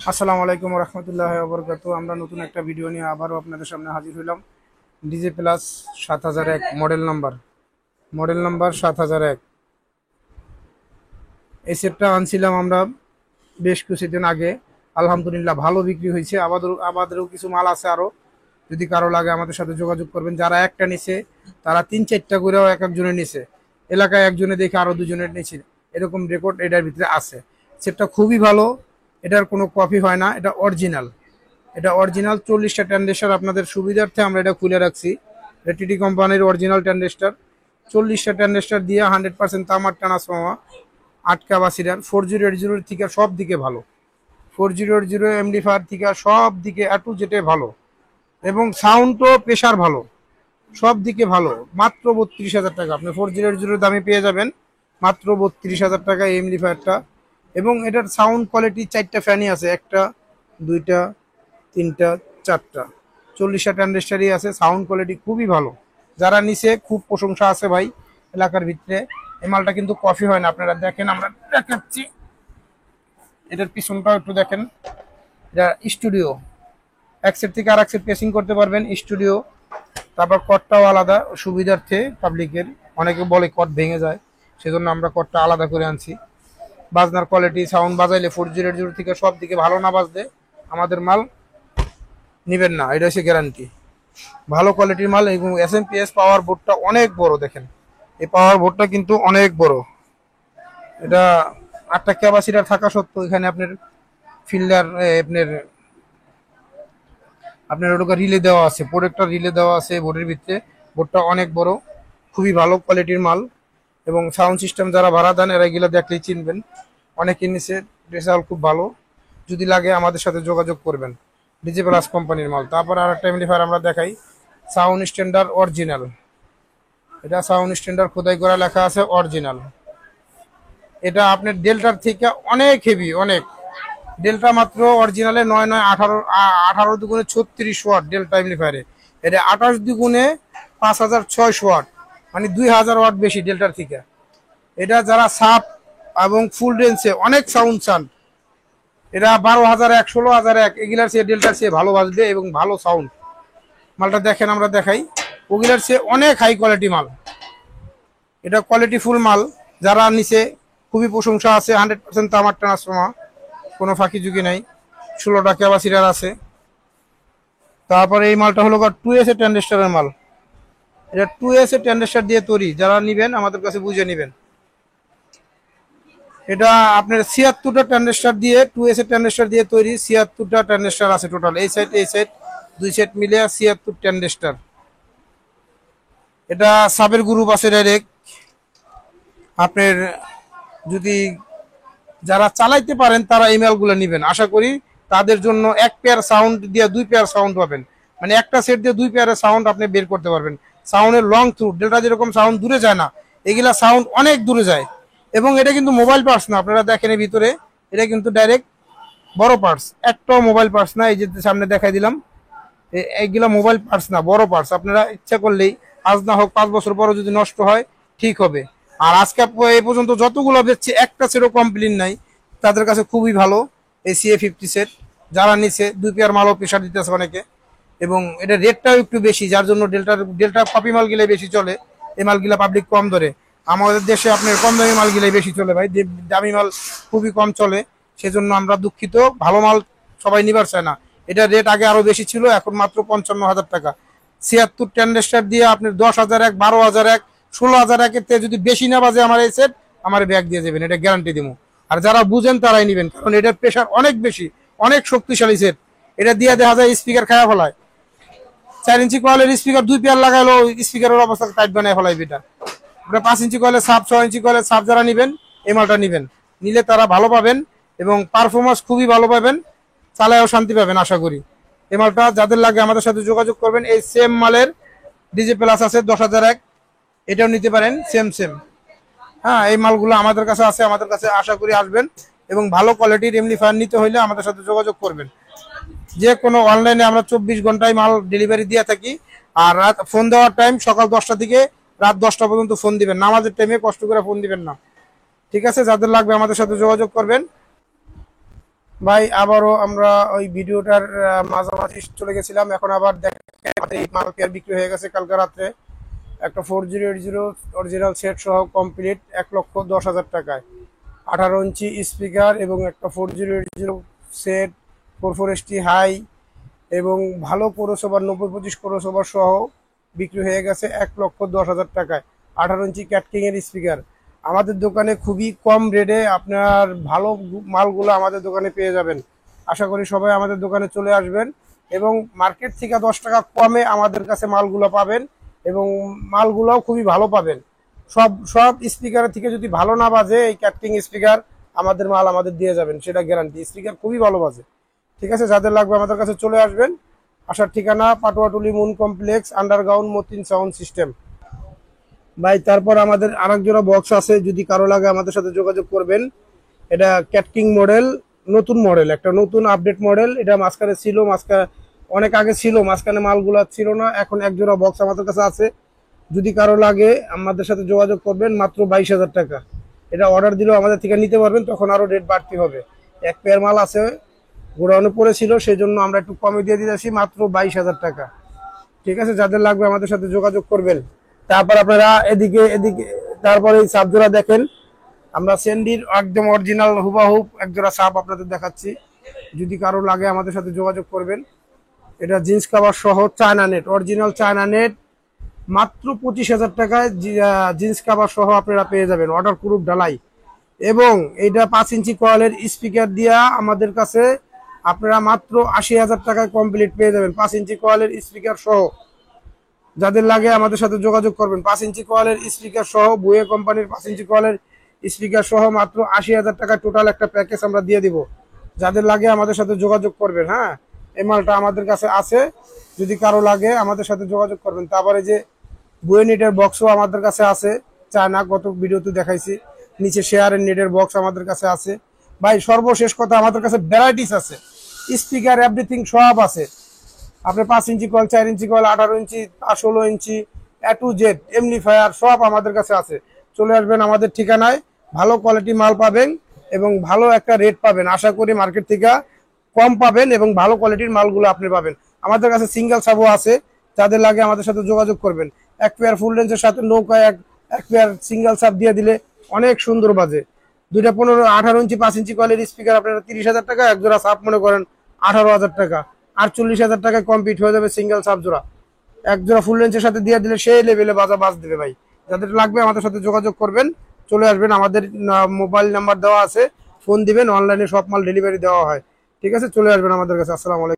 আসসালামু আলাইকুম রহমতুল্লাহি ওয়া বারাকাতুহু। আমরা নতুন একটা ভিডিও নিয়ে আবারও আপনাদের সামনে হাজির হইলাম। DJ plus 7001 model number 7001। এই সেটটা আনছিলাম আমরা বেশ কিছুদিন আগে। আলহামদুলিল্লাহ ভালো বিক্রি হয়েছে। আমাদেরও কিছু মাল আছে আরো। যদি কারো লাগে আমাদের সাথে যোগাযোগ করবেন। যারা একটা নিছে তারা 3-4টা করেও এক একজনের নিছে। এলাকায় একজনে দেখে আরো দুজনের নিছে, এরকম রেকর্ড এটার ভিতরে আছে। সেটটা খুবই ভালো। এটার কোনো কপি হয় না, এটা অরিজিনাল 40টা ট্রানজিস্টার। আপনাদের সুবিধার্থে আমরা এটা খুলে রাখছি। এটা টিটি কোম্পানির অরিজিনাল ট্রানজিস্টার। 40টা ট্রানজিস্টার দিয়ে 100% তামার ট্রান্সফর্মার, 8 ক্যাপাসিটার, 4080 থেকে সব দিকে ভালো। 4080 এমডিফায়ার থেকে সব দিকে টু জেটে ভালো, এবং সাউন্ডও প্রেশার ভালো, সব দিকে ভালো। মাত্র 32,000 টাকা আপনি 4080 দামে পেয়ে যাবেন, মাত্র 32,000 টাকা এই এমডিফায়ারটা। এবং এটার সাউন্ড কোয়ালিটি 4টা ফ্যানই আছে, একটা, দুইটা, তিনটা, চারটা, 40টা ট্রানজিস্টারই আছে। সাউন্ড কোয়ালিটি খুবই ভালো। যারা নিচে খুব প্রশংসা আছে ভাই এলাকার ভিতরে। এই মালটা কিন্তু কফি হয় না, আপনারা দেখেন, আমরা দেখাচ্ছি। এটার পিছনটাও একটু দেখেন। এটা স্টুডিও, এক সেট থেকে আর এক সেট পেসিং করতে পারবেন, স্টুডিও। তারপর কটটাও আলাদা সুবিধার্থে পাবলিকের। অনেকে বলে কট ভেঙে যায়, সেজন্য আমরা কটটা আলাদা করে আনছি। বাজনার কোয়ালিটি, সাউন্ড বাজাইলে 4080 থেকে সব দিকে ভালো না বাজলে আমাদের মাল নিবেন না, এটা হচ্ছে গ্যারান্টি। ভালো কোয়ালিটির মাল। এবং এসএমপিএস পাওয়ার বোর্ডটা অনেক বড়, দেখেন এই পাওয়ার বোর্ডটা কিন্তু অনেক বড়। এটা 8টা ক্যাপাসিটার থাকা সত্ত্বেও এখানে আপনার ফিল্ডার, আপনার আপনার ওটা রিলে দেওয়া আছে, প্রোডাক্টটা রিলে দেওয়া আছে বোর্ডের ভিতরে। বোর্ডটা অনেক বড়, খুবই ভালো কোয়ালিটির মাল। এবং সাউন্ড সিস্টেম যারা ভাড়া দেন এরা এগুলো দেখলেই চিনবেন। অনেকে নিচে রেজাল্ট খুব ভালো। যদি লাগে আমাদের সাথে যোগাযোগ করবেন। ডিজে প্লাস কোম্পানির মাল। তারপর আর একটা এমডিফায়ার আমরা দেখাই, সাউন্ড স্ট্যান্ডার্ড অরিজিনাল। এটা সাউন্ড স্ট্যান্ডার্ড খোদাই করা লেখা আছে অরিজিনাল। এটা আপনার ডেল্টার থেকে অনেক হেভি, অনেক। ডেল্টা মাত্র অরিজিনালে 9 9 18 18 দুগুণে 36 ওয়াট ডেল্টা এমপ্লিফায়ারে। এটা 28 দুগুণে 5600 ওয়াট, মানে 2000 ওয়াট বেশি ডেল্টার থেকে। এটা যারা সাব এবং ফুল রেঞ্জে অনেক সাউন্ড চান, এটা 12,001 16,001 এগুলার চেয়ে ডেল্টার চেয়ে ভালো বাজবে এবং ভালো সাউন্ড। মালটা দেখেন, আমরা দেখাই। ওগুলার চেয়ে অনেক হাই কোয়ালিটি মাল। এটা কোয়ালিটি ফুল মাল। যারা নিচে খুবই প্রশংসা আছে। 100% তামার ট্রান্সফর্মার, কোনো ফাঁকি ঝুঁকি নাই। 16টা ক্যাপাসিটার আছে। তারপরে এই মালটা হলো 2S এর ট্রানজিস্টারের মাল। এটা 2S এর ট্রানজিস্টার দিয়ে তৈরি। যারা নিবেন আমাদের কাছে বুঝে নিবেন। এটা আপনার 76টা ট্রানজিস্টার দিয়ে, 2S এর ট্রানজিস্টার দিয়ে তৈরি। 76টা ট্রানজিস্টার আছে টোটাল, এই সাইড এই সাইড দুই সেট মিলে 76 ট্রানজিস্টার। এটা সাবের গ্রুপ আছে ডাইরেক্ট। আপনার যদি যারা চালাইতে পারেন তারা এই মালগুলো নিবেন। আশা করি তাদের জন্য এক পেয়ার সাউন্ড দিয়ে 2 পেয়ার সাউন্ড পাবেন, মানে একটা সেট দিয়ে 2 পেয়ারের সাউন্ড আপনি বের করতে পারবেন। সাউন্ডের লং থ্রু, ডেল্টা যেরকম সাউন্ড দূরে যায় না, এগুলা সাউন্ড অনেক দূরে যায়। এবং এটা কিন্তু মোবাইল পার্টস না, আপনারা দেখেন এর ভিতরে, এটা কিন্তু ডাইরেক্ট বড় পার্টস, একটাও মোবাইল পার্টস না। এই যে সামনে দেখাই দিলাম, এইগুলা মোবাইল পার্টস না, বড় পার্টস। আপনারা ইচ্ছা করলেই আজ না হোক 5 বছর পরও যদি নষ্ট হয় ঠিক হবে। আর আজকে এই পর্যন্ত যতগুলো বেচছে একটা সেটও কমপ্লেন নাই। তাদের কাছে খুবই ভালো এই CA50 সেট। যারা নিচে 2 পেয়ার মালও প্রেশার দিতেছে অনেকে। এবং এটা রেটটাও একটু বেশি, যার জন্য ডেল্টা কপি মালগুলাই বেশি চলে। এই মালগুলা পাবলিক কম ধরে। আমাদের দেশে আপনার কম দামি মালগুলাই বেশি চলে ভাই, দামি মাল খুবই কম চলে। সেজন্য আমরা দুঃখিত, ভালো মাল সবাই নিবার চায় না। এটা রেট আগে আরো বেশি ছিল, এখন মাত্র 55,000 টাকা। 76 ট্রানজিস্টার দিয়ে আপনি 10,001 12,001 16,001 এর যদি বেশি না বাজে আমার এই সেট, আমার ব্যাগ দিয়ে যাবেন, এটা গ্যারান্টি দিব। আর যারা বুঝেন তারাই নিবেন, কারণ এটার প্রেশার অনেক বেশি, অনেক শক্তিশালী সেট। এটা দিয়ে দেখা যায় স্পিকার খায়া ফেলায়। 4 ইঞ্চি কয়েলের স্পিকার 2 পেয়ার লাগাইলো, স্পিকারের অবস্থা টাইট বানায় ফেলায় এটা। আপনার 5 ইঞ্চি কয়েলের সাব, 6 ইঞ্চি কয়েলের সাব যারা নিবেন এই মালটা নিবেন। নিলে তারা ভালো পাবেন এবং পারফরমেন্স খুবই ভালো পাবেন, চালায়ও শান্তি পাবেন আশা করি। এই মালটা যাদের লাগে আমাদের সাথে যোগাযোগ করবেন। এই সেম মালের ডিজে প্লাস আছে 10,001, এটাও নিতে পারেন, সেম সেম। হ্যাঁ, এই মালগুলো আমাদের কাছে আছে, আমাদের কাছে আশা করি আসবেন। এবং ভালো কোয়ালিটির এমপ্লিফায়ার নিতে হলে আমাদের সাথে যোগাযোগ করবেন। যে কোনো অনলাইনে আমরা 24 ঘন্টায় মাল ডেলিভারি দিয়ে থাকি। আর রাত ফোন দেওয়ার টাইম সকাল 10টা থেকে রাত 10টা পর্যন্ত ফোন দিবেন, নামাজের টাইমে কষ্ট করে ফোন দিবেন না। ঠিক আছে, যাদের লাগবে আমাদের সাথে যোগাযোগ করবেন। ভাই আবারও আমরা ওই ভিডিওটার মাঝামাঝি চলে গেছিলাম, এখন আবার দেখেন আমাদের এই মাল পেয়ার বিক্রি হয়ে গেছে কালকে রাত্রে। একটা 4080 অরিজিনাল সেট সহ কমপ্লিট 1,10,000 টাকায়, 18 ইঞ্চি স্পিকার এবং একটা 4080 সেট 44ST হাই এবং ভালো ক্রসওভার 90-25 ক্রসওভার সহ বিক্রি হয়ে গেছে 1,10,000 টাকায়, 18 ইঞ্চি ক্যাটকিং এর স্পিকার। আমাদের দোকানে খুবই কম রেটে আপনার ভালো মালগুলো আমাদের দোকানে পেয়ে যাবেন। আশা করি সবাই আমাদের দোকানে চলে আসবেন এবং মার্কেট থেকে 10 টাকা কমে আমাদের কাছে মালগুলো পাবেন এবং মালগুলোও খুবই ভালো পাবেন। সব সব স্পিকারের থেকে যদি ভালো না বাজে এই ক্যাটকিং স্পিকার, আমাদের মাল আমাদের দিয়ে যাবেন, সেটা গ্যারান্টি। স্পিকার খুবই ভালো বাজে। ঠিক আছে, যাদের লাগবে আমাদের কাছে চলে আসবেন। আসার ঠিকানা Patuatuli moon complex, underground Motin sound system. ভাই তারপর আমাদের আরেক জোড়া বক্স আছে, যদি কারো লাগে আমাদের সাথে যোগাযোগ করবেন। এটা ক্যাটকিং মডেল, নতুন মডেল, একটা নতুন আপডেট মডেল। এটা মাঝখানে ছিল, মাঝখানে অনেক আগে ছিল, মাঝখানে মালগুলা ছিল না, এখন এক জোড়া বক্স আমাদের কাছে আছে। যদি কারো লাগে আমাদের সাথে যোগাযোগ করবেন, মাত্র 22,000 টাকা। এটা অর্ডার দিলেও আমাদের থেকে নিতে পারবেন, তখন আরো রেট বাড়তি হবে। এক পেয়ার মাল আছে, গোডাউনে পড়েছিল, সেই জন্য আমরা একটু কমে দিয়ে দিতেছি, মাত্র 22,000 টাকা। ঠিক আছে, যাদের লাগবে আমাদের সাথে যোগাযোগ করবেন। তারপর আপনারা এদিকে এদিকে তারপর এই সাবজোড়া দেখেন, আমরা সেন্ডির একদম অরিজিনাল হুবাহুব একজোড়া সাপ আপনাদের দেখাচ্ছি। যদি কারো লাগে আমাদের সাথে যোগাযোগ করবেন। এটা জিন্স কাভার সহ China net, original China net, মাত্র 25,000 টাকায় জিন্স কাভার সহ আপনারা পেয়ে যাবেন, অর্ডার প্রুফ ঢালাই। এবং এইটা 5 ইঞ্চি কয়েলের স্পিকার দিয়া আমাদের কাছে আপনারা মাত্র 80,000 টাকায় কমপ্লিট পেয়ে যাবেন, 5 ইঞ্চি কয়েলের স্পিকার সহ। যাদের লাগে আমাদের সাথে যোগাযোগ করবেন। 5 ইঞ্চি কয়েলের স্পিকার সহ, বুয়ে কোম্পানির 5 ইঞ্চি কয়েলের স্পিকার সহ মাত্র 80,000 টাকা টোটাল একটা প্যাকেজ আমরা দিয়ে দিব। যাদের লাগে আমাদের সাথে যোগাযোগ করবেন। হ্যাঁ, এই মালটা আমাদের কাছে আছে, যদি কারো লাগে আমাদের সাথে যোগাযোগ করবেন। তারপরে যে বুয়ে নেটের বক্সও আমাদের কাছে আছে, চায়না, গত ভিডিওতে দেখাইছি। নিচে শেয়ারের নেটের বক্স আমাদের কাছে আছে। ভাই সর্বশেষ কথা, আমাদের কাছে ভ্যারাইটিস আছে, স্পিকার এভরিথিং সব আছে। আপনার 5 ইঞ্চি coil, 4 inch coil, 18 inch, 16 inch, A to Z amplifier সব আমাদের কাছে আছে। চলে আসবেন আমাদের ঠিকানায়, ভালো কোয়ালিটি মাল পাবেন এবং ভালো একটা রেট পাবেন। আশা করি মার্কেট থেকে কম পাবেন এবং ভালো কোয়ালিটির মালগুলো আপনি পাবেন। আমাদের কাছে সিঙ্গেল সাবও আছে, যাদের লাগে আমাদের সাথে যোগাযোগ করবেন। এক পেয়ার ফুল রেঞ্জের সাথে নৌকা এক পেয়ার সিঙ্গেল সাব দিয়ে দিলে অনেক সুন্দর বাজে। দুইটা 18 ইঞ্চি 5 ইঞ্চি কয়েলের স্পিকার আপনারা 30,000 টাকা, এক জোড়া সাপ মনে করেন 18,000 টাকা, 48,000 টাকায় কমপ্লিট হয়ে যাবে সিঙ্গেল সাব জোড়া। এক জোড়া ফুল রেঞ্জের সাথে দিয়ে দিলে সেই লেভেলে বাজ দেবে ভাই। যাদের লাগবে আমাদের সাথে যোগাযোগ করবেন, চলে আসবেন। আমাদের মোবাইল নাম্বার দেওয়া আছে, ফোন দিবেন, অনলাইনে সব মাল ডেলিভারি দেওয়া হয়। ঠিক আছে, চলে আসবেন আমাদের কাছে। আসসালামু আলাইকুম।